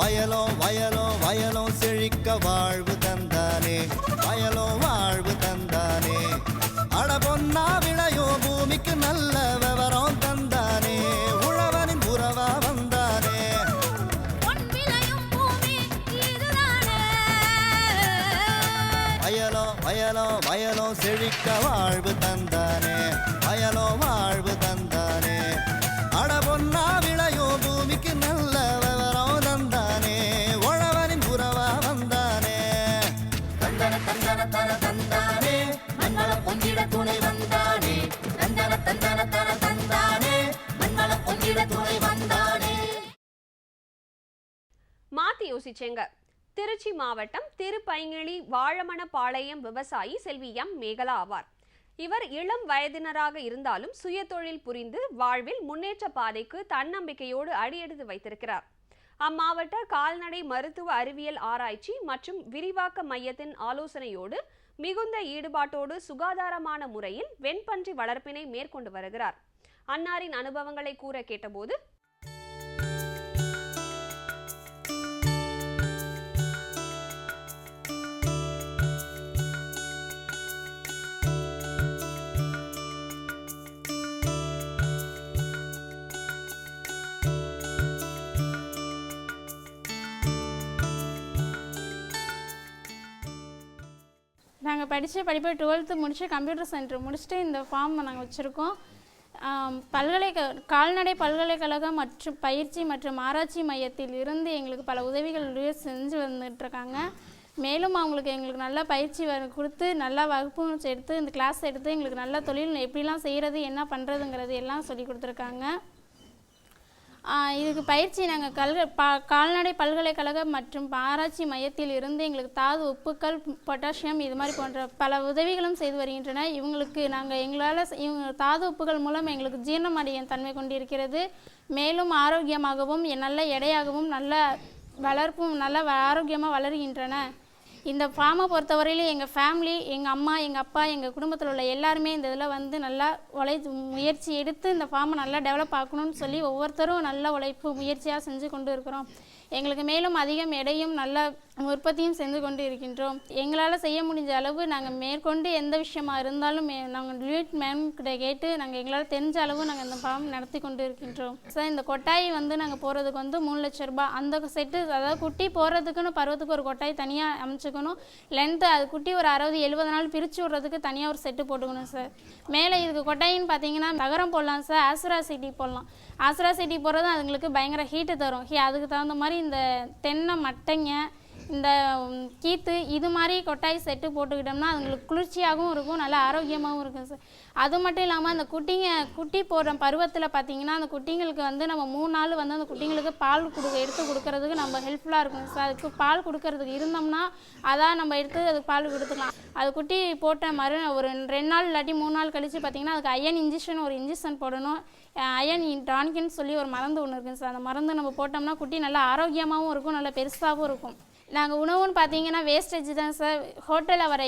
வயலோ வயலோ வயலோ செழிக்க வாழ்வு தந்தானே, வயலோ வாழ்வு தந்தானே. அட பொன்னா விளையோ பூமிக்கு நல்ல விவரம் தந்தானே, உழவனின் உறவா வந்தானே. வயலோ வயலோ வயலோ செழிக்க வாழ்வு தந்தானே, வயலோ வாழ்வு தந்தானே. அட பொன்னா விளையோ பூமிக்கு நல்ல விவரம் தந்தானே, உழவனின் உறவா வந்தானே. தந்தன தந்தன தன தந்தானே, மண்ணளம் பொங்கிட துணை வந்தானே. தந்தன தந்தன தன தந்தானே, மண்ணளம் பொங்கிட துணை வந்தானே. மாத்தி யோசிச்சேங்க. திருச்சி மாவட்டம் திருப்பைங்கிளி வாழமணப்பாளையம் விவசாயி செல்வி எம் மேகலா ஆவார். இவர் இளம் வயதினராக இருந்தாலும் சுயதொழில் புரிந்து வாழ்வில் முன்னேற்ற பாதைக்கு தன்னம்பிக்கையோடு அடியெடுத்து வைத்திருக்கிறார். அம்மாவட்ட கால்நடை மருத்துவ அறிவியல் ஆராய்ச்சி மற்றும் விரிவாக்க மையத்தின் ஆலோசனையோடு மிகுந்த ஈடுபாட்டோடு சுகாதாரமான முறையில் வெண்பன்றி வளர்ப்பினை மேற்கொண்டு வருகிறார். அன்னாரின் அனுபவங்களை கூற கேட்டபோது, நாங்கள் படித்த படிப்பை 12th முடித்து கம்ப்யூட்டர் சென்டர் முடிச்சுட்டு இந்த ஃபார்ம் நாங்கள் வச்சுருக்கோம். கால்நடை பல்கலைக்கழகம் மற்றும் பயிற்சி மற்றும் ஆராய்ச்சி மையத்தில் இருந்து எங்களுக்கு பல உதவிகள் செஞ்சு வந்துட்டுருக்காங்க. மேலும் அவங்களுக்கு எங்களுக்கு நல்ல பயிற்சி கொடுத்து நல்லா வகுப்பும் எடுத்து இந்த கிளாஸ் எடுத்து எங்களுக்கு நல்ல தொழில் எப்படிலாம் செய்கிறது என்ன பண்ணுறதுங்கிறது எல்லாம் சொல்லி கொடுத்துருக்காங்க. இதுக்கு பயிற்சி நாங்கள் கால்நடை பல்கலைக்கழகம் மற்றும் ஆராய்ச்சி மையத்தில் இருந்து எங்களுக்கு தாது உப்புக்கள் பொட்டாசியம் இது மாதிரி போன்ற பல உதவிகளும் செய்து வருகின்றன. இவங்களுக்கு எங்களால் இவங்க தாது உப்புகள் மூலம் எங்களுக்கு ஜீரணமடையும் தன்மை கொண்டிருக்கிறது. மேலும் ஆரோக்கியமாகவும் நல்ல எடையாகவும் நல்ல வளர்ப்பும் நல்ல ஆரோக்கியமாக வளர்கின்றன. இந்த ஃபார்மை பொறுத்தவரையிலும் எங்கள் ஃபேமிலி, எங்கள் அம்மா, எங்கள் அப்பா, எங்கள் குடும்பத்தில் உள்ள எல்லாருமே இந்த இதில் வந்து நல்லா முயற்சி எடுத்து இந்த ஃபார்மை நல்லா டெவலப் ஆக்கணும்னு சொல்லி ஒவ்வொருத்தரும் நல்ல உழைப்பு முயற்சியாக செஞ்சு கொண்டு இருக்கிறோம். எங்களுக்கு மேலும் அதிகம் எடையும் நல்ல உற்பத்தியும் செஞ்சு கொண்டு இருக்கின்றோம். எங்களால் செய்ய முடிஞ்ச அளவு நாங்கள் மேற்கொண்டு எந்த விஷயமா இருந்தாலும் நாங்கள் லியூட் மேம் கிட்ட கேட்டு நாங்கள் எங்களால் தெரிஞ்ச அளவு நாங்கள் இந்த ஃபார்ம் நடத்தி கொண்டு இருக்கின்றோம். சார் இந்த கொட்டாய் வந்து நாங்கள் போகிறதுக்கு வந்து 3 லட்ச ரூபாய். அந்த செட்டு அதாவது குட்டி போடுறதுக்குன்னு பருவத்துக்கு ஒரு கொட்டாய் தனியாக அமைச்சுக்கணும். லென்த்து அது குட்டி ஒரு 60-70 நாள் பிரித்து விட்றதுக்கு தனியாக ஒரு செட்டு போட்டுக்கணும் சார். மேலே இதுக்கு கொட்டாயின்னு பார்த்தீங்கன்னா தகரம் போடலாம் சார், ஆசுராசிட்டி போடலாம். ஆசுராசிட்டி போடுறது அதுங்களுக்கு பயங்கர ஹீட்டு தரும். அதுக்கு தகுந்த மாதிரி இந்த தென்னை மட்டைங்க இந்த கீத்து இது மாதிரி கொட்டாய் செட்டு போட்டுக்கிட்டோம்னா அதுங்களுக்கு குளிர்ச்சியாகவும் இருக்கும், நல்லா ஆரோக்கியமாகவும் இருக்கும் சார். அது மட்டும் இல்லாமல் அந்த குட்டி போடுற பருவத்தில் பார்த்திங்கன்னா அந்த குட்டிங்களுக்கு வந்து நம்ம 3 நாள் வந்து அந்த குட்டிங்களுக்கு பால் எடுத்து கொடுக்கறதுக்கு நம்ம ஹெல்ப்ஃபுல்லாக இருக்கும் சார். அதுக்கு பால் கொடுக்கறதுக்கு இருந்தோம்னா அதான் நம்ம எடுத்து அதுக்கு பால் கொடுத்துக்கலாம். அது குட்டி போட்ட ஒரு 2 நாள் இல்லாட்டி 3 நாள் கழித்து பார்த்திங்கன்னா அதுக்கு அயன் ஒரு இன்ஜெக்ஷன் போடணும். அயன் டானிக்னு சொல்லி ஒரு மருந்து ஒன்று இருக்குங்க சார். அந்த மருந்து நம்ம போட்டோம்னா குட்டி நல்லா ஆரோக்கியமாகவும் இருக்கும், நல்லா பெருசாகவும் இருக்கும். நாங்கள் உணவுன்னு பார்த்தீங்கன்னா வேஸ்டேஜ் தான் சார். ஹோட்டலில் வர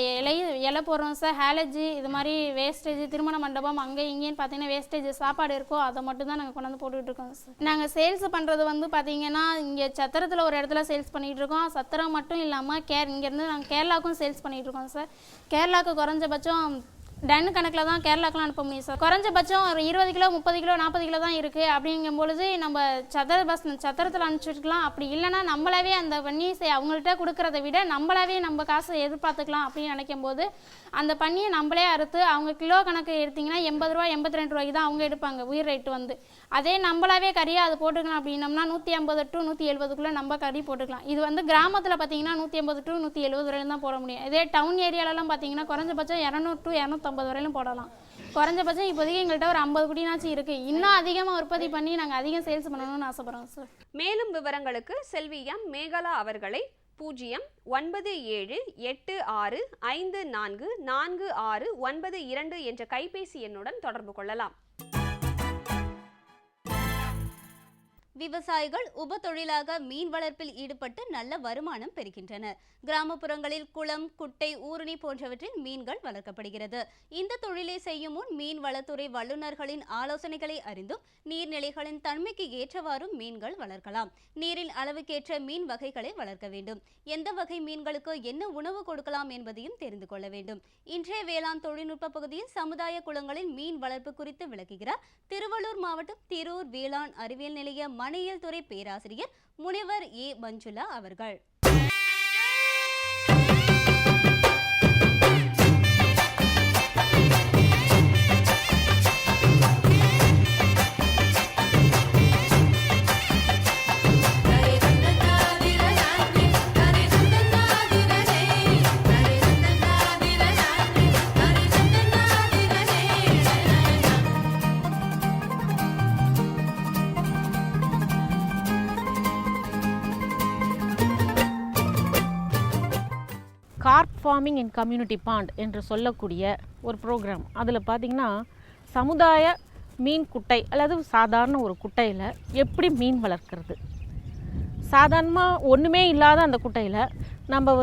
இலை போடுறோம் சார். ஹேலஜி இது மாதிரி வேஸ்டேஜ், திருமண மண்டபம் அங்கே இங்கேன்னு பார்த்தீங்கன்னா வேஸ்டேஜ் சாப்பாடு இருக்கோ அதை மட்டும் தான் நாங்கள் கொண்டாந்து போட்டுக்கிட்டு இருக்கோம் சார். நாங்கள் சேல்ஸ் பண்ணுறது வந்து பார்த்தீங்கன்னா இங்கே சத்திரத்தில் ஒரு இடத்துல சேல்ஸ் பண்ணிகிட்டு இருக்கோம். சத்திரம் மட்டும் இல்லாமல் இங்கேருந்து நாங்கள் கேரளாவுக்கும் சேல்ஸ் பண்ணிகிட்டு இருக்கோம் சார். கேரளாவுக்கு குறைஞ்சபட்சம் டன் கணக்கில் தான் கேரளாக்கெலாம் அனுப்ப முடியும் சார். குறைஞ்சபட்சம் ஒரு 20 கிலோ 30 கிலோ 40 கிலோ தான் இருக்குது. அப்படிங்கும் பொழுது நம்ம சத்திரத்தில் அனுப்பிச்சுட்டுக்கலாம். அப்படி இல்லைனா நம்மளாவே அந்த பண்ணி அவங்கள்ட்ட கொடுக்குறத விட நம்மளாவே நம்ம காசை எதிர்பார்த்துக்கலாம் அப்படின்னு நினைக்கும் போது அந்த பண்ணியை நம்மளே அறுத்து அவங்க கிலோ கணக்கு எடுத்திங்கன்னா 80 ரூபா 82 ரூபாய்க்கு தான் அவங்க எடுப்பாங்க உயிர் ரேட்டு வந்து. அதே நம்மளாவே கறியாக அது போட்டுக்கலாம் அப்படின்னம்னா 150 to 170க்குள்ளே நம்ம கறி போட்டுக்கலாம். இது வந்து கிராமத்தில் பார்த்தீங்கன்னா 150 to 170 வரையிலும் தான் போட முடியும். இதே டவுன் ஏரியாலலாம் பார்த்தீங்கன்னா குறைஞ்சபட்சம் 200 to 250 வரையிலும் போடலாம். குறைஞ்சபட்சம் இப்போதைக்கு எங்கள்கிட்ட ஒரு 50 குட்டினாச்சும் இருக்குது. இன்னும் அதிகமாக உற்பத்தி பண்ணி நாங்கள் அதிகம் சேல்ஸ் பண்ணணும்னு ஆசைப்படுறோம் சார். மேலும் விவரங்களுக்கு செல்வி எம் மேகலா அவர்களை 09786544692 என்ற கைபேசி எண்ணுடன் தொடர்பு கொள்ளலாம். விவசாயிகள் உப தொழிலாக மீன் வளர்ப்பில் ஈடுபட்டு நல்ல வருமானம் பெறுகின்றனர். கிராமப்புறங்களில் குளம், குட்டை, ஊருணி போன்றவற்றில் மீன்கள் வளர்க்கப்படுகிறது. இந்த தொழிலை செய்யும் முன் மீன் வளத்துறை வல்லுநர்களின் ஆலோசனைகளை அறிந்தும் நீர்நிலைகளின் தன்மைக்கு ஏற்றவாறும் மீன்கள் வளர்க்கலாம். நீரின் அளவுக்கேற்ற மீன் வகைகளை வளர்க்க வேண்டும். எந்த வகை மீன்களுக்கு என்ன உணவு கொடுக்கலாம் என்பதையும் தெரிந்து கொள்ள வேண்டும். இன்றைய வேளாண் தொழில்நுட்ப பகுதியில் சமுதாய குளங்களில் மீன் வளர்ப்பு குறித்து விளக்குகிறார் திருவள்ளூர் மாவட்டம் திரூர் வேளாண் அறிவியல் நிலைய மணியியல் துறை பேராசிரியர் முனைவர் ஏ. மஞ்சுளா அவர்கள். Crop farming in community bond என்று சொல்லக்கூடிய ஒரு ப்ரோக்ராம். அதில் பார்த்திங்கன்னா சமுதாய மீன் குட்டை அல்லது சாதாரண ஒரு குட்டையில் எப்படி மீன் வளர்க்குறது, சாதாரணமாக ஒன்றுமே இல்லாத அந்த குட்டையில் நம்ம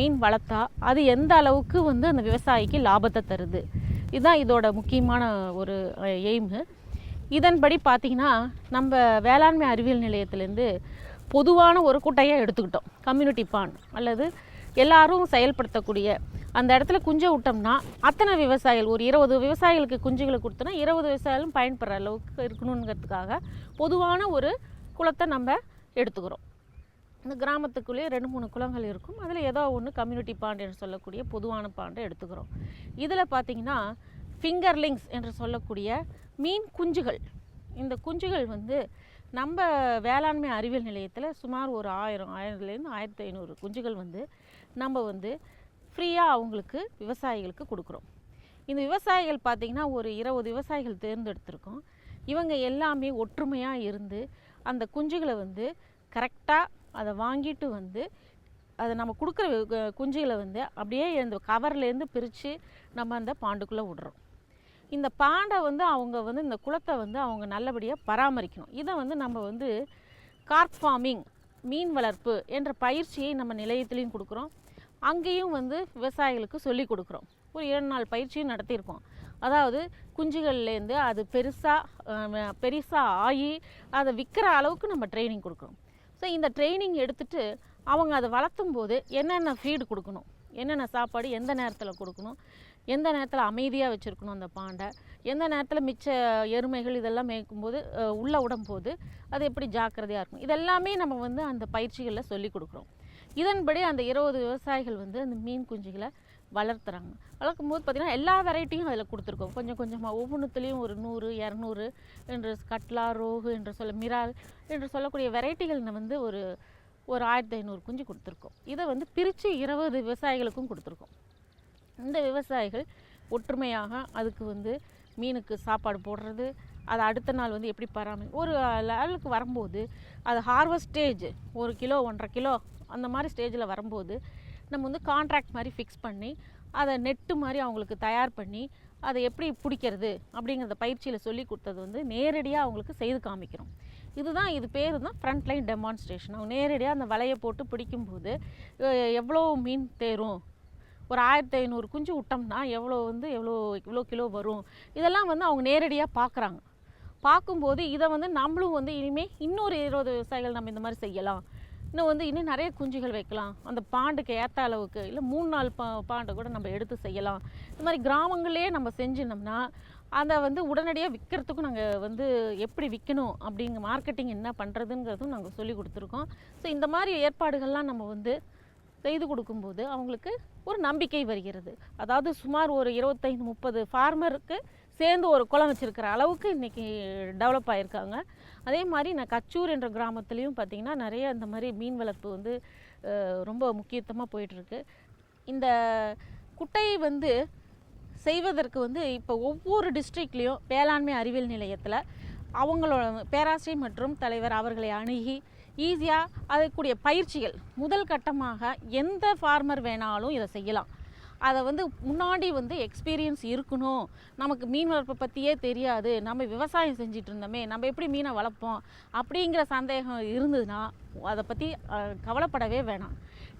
மீன் வளர்த்தா அது எந்த அளவுக்கு அந்த விவசாயிக்கு லாபத்தை தருது, இதுதான் இதோட முக்கியமான ஒரு எய்மு. இதன்படி பார்த்திங்கன்னா நம்ம வேளாண்மை அறிவியல் நிலையத்திலேருந்து பொதுவான ஒரு குட்டையை எடுத்துக்கிட்டோம். கம்யூனிட்டி பாண்ட் அல்லது எல்லாரும் செயல்படுத்தக்கூடிய அந்த இடத்துல குஞ்சை விட்டோம்னா அத்தனை விவசாயிகள் ஒரு 20 விவசாயிகளுக்கு குஞ்சுகளை கொடுத்தோன்னா 20 விவசாயிகளும் பயன்படுற அளவுக்கு இருக்கணுங்கிறதுக்காக பொதுவான ஒரு குளத்தை நம்ம எடுத்துக்கிறோம். இந்த கிராமத்துக்குள்ளேயே 2-3 குளங்கள் இருக்கும். அதில் ஏதோ ஒன்று கம்யூனிட்டி பாண்ட் என்று சொல்லக்கூடிய பொதுவான பாண்டை எடுத்துக்கிறோம். இதில் பார்த்திங்கன்னா ஃபிங்கர்லிங்ஸ் என்று சொல்லக்கூடிய மீன் குஞ்சுகள், இந்த குஞ்சுகள் நம்ம வேளாண்மை அறிவியல் நிலையத்தில் சுமார் ஒரு 1000-1500 குஞ்சுகள் நம்ம ஃப்ரீயாக அவங்களுக்கு விவசாயிகளுக்கு கொடுக்குறோம். இந்த விவசாயிகள் பார்த்திங்கன்னா ஒரு 20 விவசாயிகள் தேர்ந்தெடுத்திருக்கோம். இவங்க எல்லாமே ஒற்றுமையாக இருந்து அந்த குஞ்சுகளை கரெக்டாக அதை வாங்கிட்டு அதை நம்ம கொடுக்குற குஞ்சுகளை அப்படியே இந்த கவர்லேருந்து பிரித்து நம்ம அந்த பாண்டுக்குள்ளே விடுறோம். இந்த பாண்டை அவங்க இந்த குளத்தை அவங்க நல்லபடியாக பராமரிக்கணும். இதை நம்ம கார்ப் ஃபார்மிங் மீன் வளர்ப்பு என்ற பயிற்சியை நம்ம நிலையத்திலையும் கொடுக்குறோம். அங்கேயும் விவசாயிகளுக்கு சொல்லி கொடுக்குறோம். ஒரு 2 நாள் பயிற்சியும் நடத்தியிருக்கோம். அதாவது குஞ்சுகள்லேருந்து அது பெருசாக ஆகி அதை விற்கிற அளவுக்கு நம்ம ட்ரைனிங் கொடுக்குறோம். ஸோ இந்த ட்ரைனிங் எடுத்துகிட்டு அவங்க அதை வளர்த்தும் போது என்னென்ன ஃபீடு கொடுக்கணும், என்னென்ன சாப்பாடு எந்த நேரத்தில் கொடுக்கணும், எந்த நேரத்தில் அமைதியாக வச்சுருக்கணும் அந்த பாண்டை, எந்த நேரத்தில் மிச்ச எருமைகள் இதெல்லாம் மேய்க்கும்போது உள்ளே விடும்போது அது எப்படி ஜாக்கிரதையாக இருக்கணும், இதெல்லாமே நம்ம அந்த பயிற்சிகளில் சொல்லி கொடுக்குறோம். இதன்படி அந்த 20 விவசாயிகள் அந்த மீன் குஞ்சுகளை வளர்த்துறாங்க. வளர்க்கும்போது பார்த்திங்கன்னா எல்லா வெரைட்டியும் அதில் கொடுத்துருக்கோம். கொஞ்சம் கொஞ்சமாக ஒவ்வொன்றுத்துலேயும் ஒரு 100-200 என்று கட்லா, ரோகு என்று மிரால் என்று சொல்லக்கூடிய வெரைட்டிகள் ஒரு 1500 குஞ்சு கொடுத்துருக்கோம். இதை பிரித்து 20 விவசாயிகளுக்கும் கொடுத்துருக்கோம். இந்த விவசாயிகள் ஒற்றுமையாக அதுக்கு மீனுக்கு சாப்பாடு போடுறது, அதை அடுத்த நாள் எப்படி ஒரு லெவலுக்கு வரும்போது அது ஹார்வெஸ்ட் ஸ்டேஜ் 1 கிலோ 1.5 கிலோ அந்த மாதிரி ஸ்டேஜில் வரும்போது நம்ம கான்ட்ராக்ட் மாதிரி ஃபிக்ஸ் பண்ணி அதை நெட்டு மாதிரி அவங்களுக்கு தயார் பண்ணி அதை எப்படி பிடிக்கிறது அப்படிங்கிறத பயிற்சியில் சொல்லி கொடுத்தது நேரடியாக அவங்களுக்கு செய்து காமிக்கிறோம். இது பேர் தான் ஃப்ரண்ட் லைன் டெமான்ஸ்ட்ரேஷன். அவங்க நேரடியாக அந்த வலையை போட்டு பிடிக்கும்போது எவ்வளோ மீன் தேரும், ஒரு 1500 குஞ்சு விட்டோம்னா எவ்வளோ கிலோ வரும், இதெல்லாம் அவங்க நேரடியாக பார்க்குறாங்க. பார்க்கும்போது இதை நம்மளும் இனிமேல் இன்னொரு 20 விவசாயிகள் நம்ம இந்த மாதிரி செய்யலாம், இன்னும் நிறைய குஞ்சுகள் வைக்கலாம், அந்த பாண்டுக்கு ஏற்ற அளவுக்கு இல்லை 3-4 பாண்டை கூட நம்ம எடுத்து செய்யலாம். இந்த மாதிரி கிராமங்கள்லேயே நம்ம செஞ்சினோம்னா அதை உடனடியாக விற்கிறதுக்கும் நாங்கள் எப்படி விற்கணும் அப்படிங்கிற மார்க்கெட்டிங் என்ன பண்ணுறதுங்கிறதும் நாங்கள் சொல்லி கொடுத்துருக்கோம். ஸோ இந்த மாதிரி ஏற்பாடுகள்லாம் நம்ம செய்து கொடுக்கும்போது அவங்களுக்கு ஒரு நம்பிக்கை வருகிறது. அதாவது சுமார் ஒரு 25-30 ஃபார்மருக்கு சேர்ந்து ஒரு குளம் வச்சுருக்கிற அளவுக்கு இன்றைக்கி டெவலப் ஆகியிருக்காங்க. அதே மாதிரி நான் கச்சூர் என்ற கிராமத்துலேயும் பார்த்திங்கன்னா நிறைய இந்த மாதிரி மீன் வளர்ப்பு ரொம்ப முக்கியத்துவமாக போயிட்டுருக்கு. இந்த குட்டையை செய்வதற்கு இப்போ ஒவ்வொரு டிஸ்ட்ரிக்ட்லேயும் வேளாண்மை அறிவியல் நிலையத்தில் அவங்களோட பேராசிரியர் மற்றும் தலைவர் அவர்களை அணுகி ஈஸியாக அதுக்குரிய பயிற்சிகள் முதல் கட்டமாக எந்த ஃபார்மர் வேணாலும் இதை செய்யலாம். அதை வந்து முன்னாடி வந்து எக்ஸ்பீரியன்ஸ் இருக்கணும், நமக்கு மீன் வளர்ப்பை பற்றியே தெரியாது, நம்ம விவசாயம் செஞ்சிட்டு இருந்தோமே, நம்ம எப்படி மீனை வளர்ப்போம் அப்படிங்கிற சந்தேகம் இருந்ததுன்னா அதை பற்றி கவலைப்படவே வேணாம்.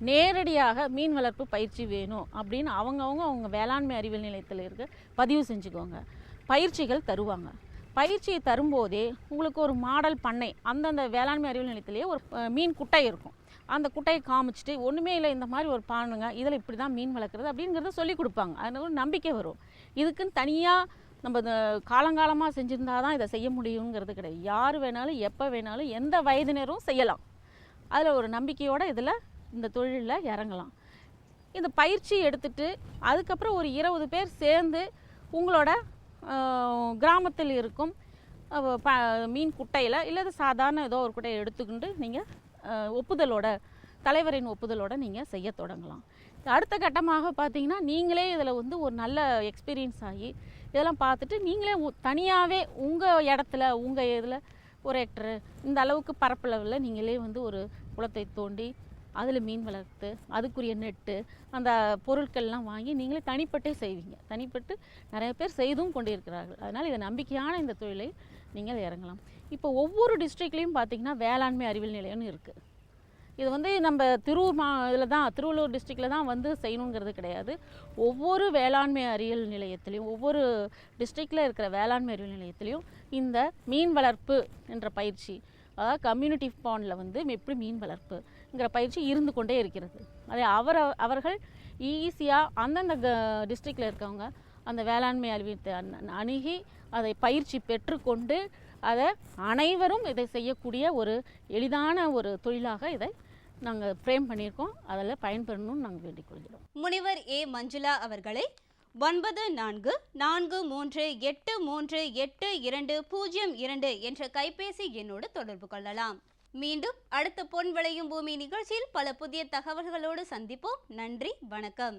நேரடியாக மீன் வளர்ப்பு பயிற்சி வேணும் அப்படின்னு அவங்க வேளாண்மை அறிவியல் நிலையத்தில் இருக்க பதிவு செஞ்சுக்கோங்க. பயிற்சிகள் தருவாங்க. பயிற்சியை தரும்போதே உங்களுக்கு ஒரு மாடல் பண்ணை அந்தந்த வேளாண்மை அறிவியல் நிலையத்திலேயே ஒரு மீன் குட்டை இருக்கும். அந்த குட்டையை காமிச்சிட்டு ஒன்றுமே இல்லை, இந்த மாதிரி ஒரு பானுங்க, இதில் இப்படி தான் மீன் வளர்க்குறது அப்படிங்கிறத சொல்லி கொடுப்பாங்க. அதில் ஒரு நம்பிக்கை வரும். இதுக்குன்னு தனியாக நம்ம காலங்காலமாக செஞ்சுருந்தா தான் இதை செய்ய முடியுங்கிறது கிடையாது. யார் வேணாலும் எப்போ வேணாலும் எந்த வயதினரும் செய்யலாம். அதில் ஒரு நம்பிக்கையோடு இதில் இந்த தொழிலில் இறங்கலாம். இந்த பயிற்சி எடுத்துகிட்டு அதுக்கப்புறம் ஒரு 20 பேர் சேர்ந்து உங்களோட கிராமத்தில் இருக்கும் மீன் குட்டையில் இல்லை சாதாரண ஏதோ ஒரு குட்டையை எடுத்துக்கிட்டு நீங்கள் ஒப்புதலோட, தலைவரின் ஒப்புதலோடு நீங்கள் செய்ய தொடங்கலாம். அடுத்த கட்டமாக பார்த்தீங்கன்னா நீங்களே இதில் வந்து ஒரு நல்ல எக்ஸ்பீரியன்ஸ் ஆகி இதெல்லாம் பார்த்துட்டு நீங்களே தனியாகவே உங்கள் இடத்துல உங்கள் இதில் ஒரு ஹெக்டரு இந்த அளவுக்கு பரப்பளவில் நீங்களே வந்து ஒரு குளத்தை தோண்டி அதில் மீன் வளர்த்து அதுக்குரிய நெட்டு அந்த பொருட்கள்லாம் வாங்கி நீங்களே தனிப்பட்டே செய்வீங்க. தனிப்பட்டு நிறைய பேர் செய்தும் கொண்டு இருக்கிறார்கள். அதனால் இதை நம்பிக்கையான இந்த தொழிலை நீங்கள் இறங்கலாம். இப்போ ஒவ்வொரு டிஸ்ட்ரிக்ட்லேயும் பார்த்திங்கன்னா வேளாண்மை அறிவியல் நிலையம்னு இருக்குது. இது வந்து நம்ம திருவள்ளூர் டிஸ்ட்ரிக்டில் தான் வந்து செய்யணுங்கிறது கிடையாது. ஒவ்வொரு வேளாண்மை அறிவியல் நிலையத்திலையும் ஒவ்வொரு டிஸ்ட்ரிக்டில் இருக்கிற வேளாண்மை அறிவியல் நிலையத்திலையும் இந்த மீன் வளர்ப்பு என்ற பயிற்சி, அதாவது கம்யூனிட்டி பாண்டில் வந்து எப்படி மீன் வளர்ப்புங்கிற பயிற்சி இருந்து கொண்டே இருக்கிறது. அதை அவர்கள் ஈஸியாக அந்தந்த டிஸ்ட்ரிக்டில் இருக்கவங்க அந்த வேளாண்மை அறிவியத்தை அணுகி அதை பயிற்சி பெற்றுக்கொண்டு அதை அனைவரும் இதை செய்யக்கூடிய ஒரு எளிதான ஒரு தொழிலாக இதை நாங்கள் ஃப்ரேம் பண்ணியிருக்கோம். அதில் பயன்பெறணும்னு நாங்கள் வேண்டிக் கொள்கிறோம். முனைவர் ஏ மஞ்சுளா அவர்களை 9443838202 என்ற கைபேசி எண்ணோடு தொடர்பு கொள்ளலாம். மீண்டும் அடுத்த பொன் விளையும் பூமி நிகழ்ச்சியில் பல புதிய தகவல்களோடு சந்திப்போம். நன்றி, வணக்கம்.